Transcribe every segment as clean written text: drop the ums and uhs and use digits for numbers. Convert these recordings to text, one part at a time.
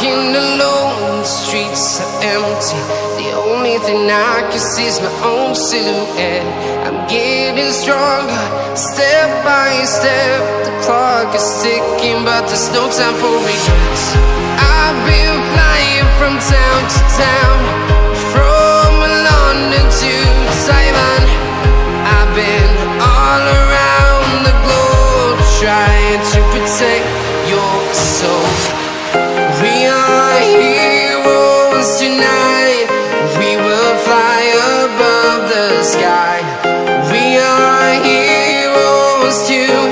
walking alone, the streets are empty. The only thing I can see is my own silhouette. I'm getting stronger, step by step. The clock is ticking, but there's no time for regrets. I've been flying from town to town, from London to Taiwan. I've been all around the globe, trying to protect your soul. We are heroes tonight. We will fly above the sky. We are heroes tonight.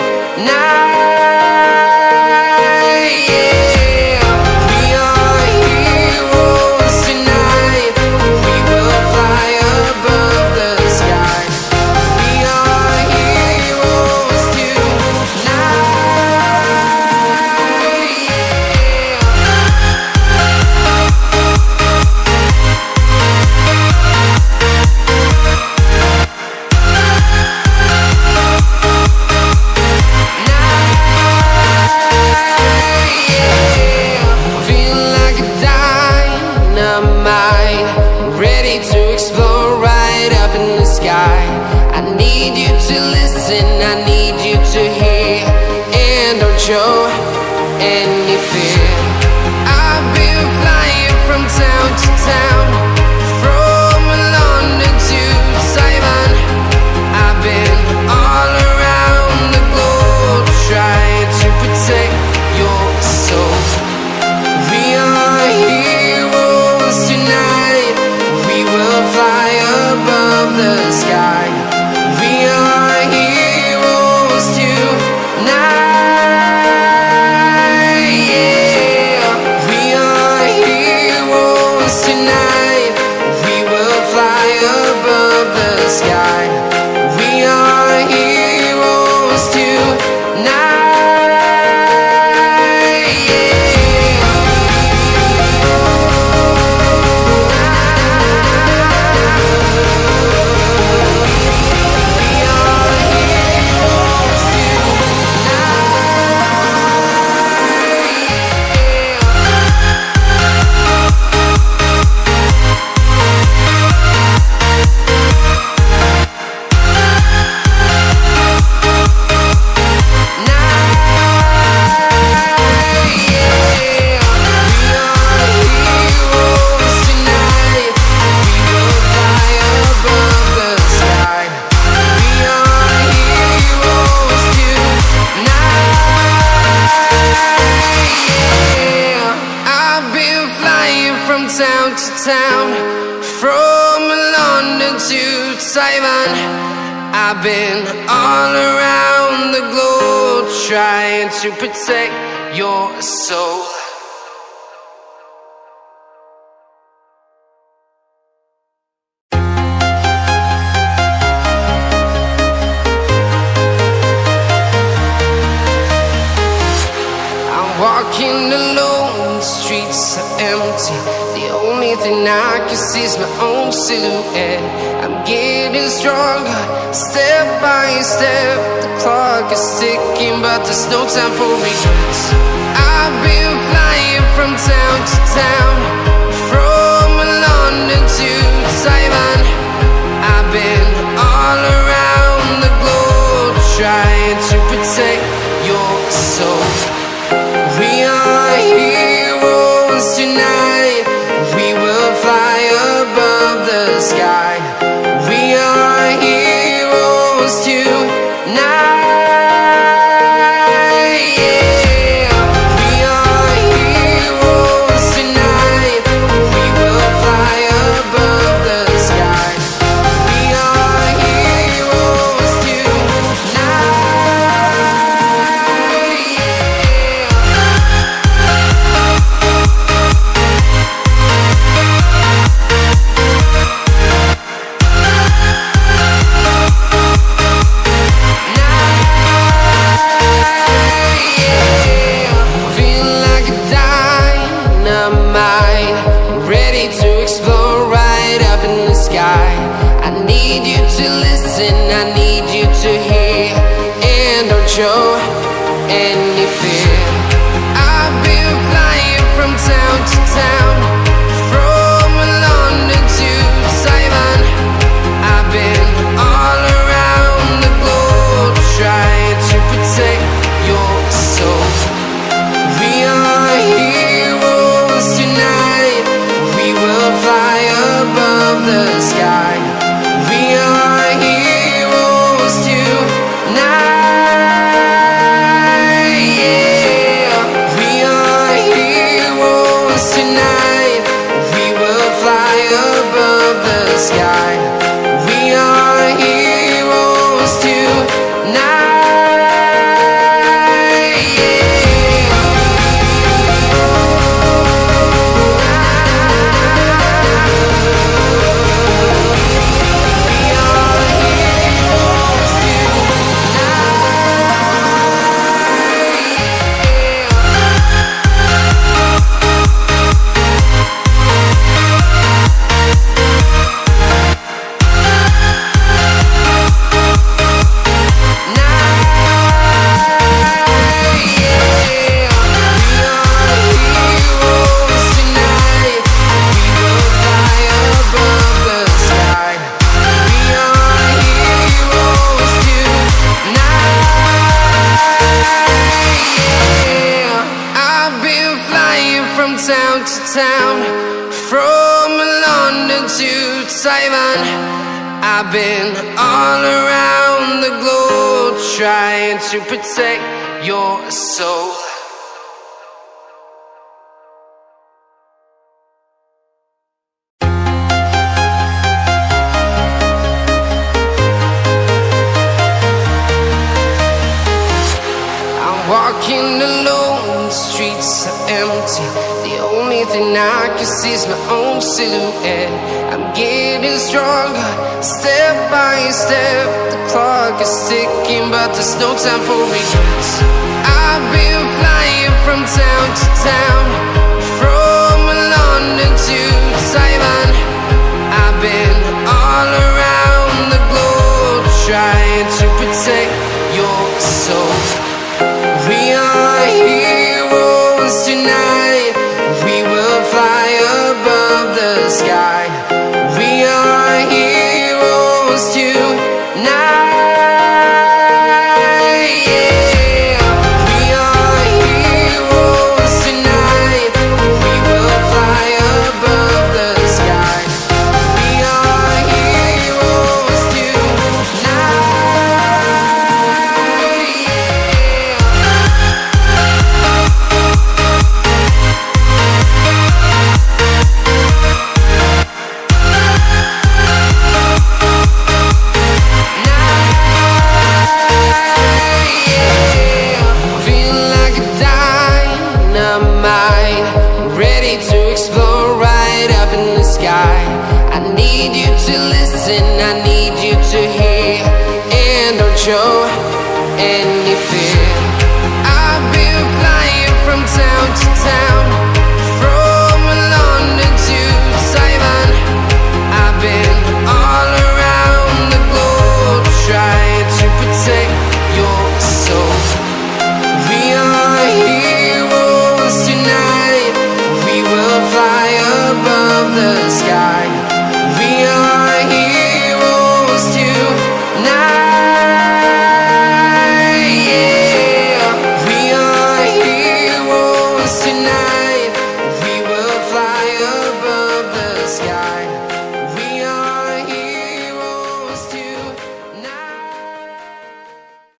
Yeah. We are heroes tonight. We will fly above the sky. We are heroes tonight. I need you to listen, I need you to hear, and don't show any fear. I've been flying from town to town, from London to Taiwan. I've been all around the globe, trying to protect your soul. We are heroes tonight. We will fly above the sky. We are heroes tonight. Yeah. We are heroes tonight. We will fly above the sky. We are heroes tonight. Town to town, from London to Taiwan. I've been all around the globe, trying to protect your soul. I'm walking alone, the streets are empty. The only thing I can see is my own silhouette. I'm getting stronger, step by step. The clock is ticking, but there's no time for regrets. I've been flying from town to town, from London to Taiwan. I've been all around the globe, trying to protect your soul. We are heroes tonight. We will fly above the sky. We are heroes tonight. Yeah. We are heroes tonight. We will fly above the sky. We are heroes tonight. I need you to listen, I need you to hear, and don't show any fear. I've been flying from town town to town, from London to Taiwan. I've been all around the globe trying to protect your soul. Walking alone, the streets are empty. The only thing I can see is my own silhouette. I'm getting stronger, step by step. The clock is ticking, but there's no time for regrets. I've been flying from town to town, from London to Taiwan. I've been all around the globe trying to protect your soul. We are heroes tonight.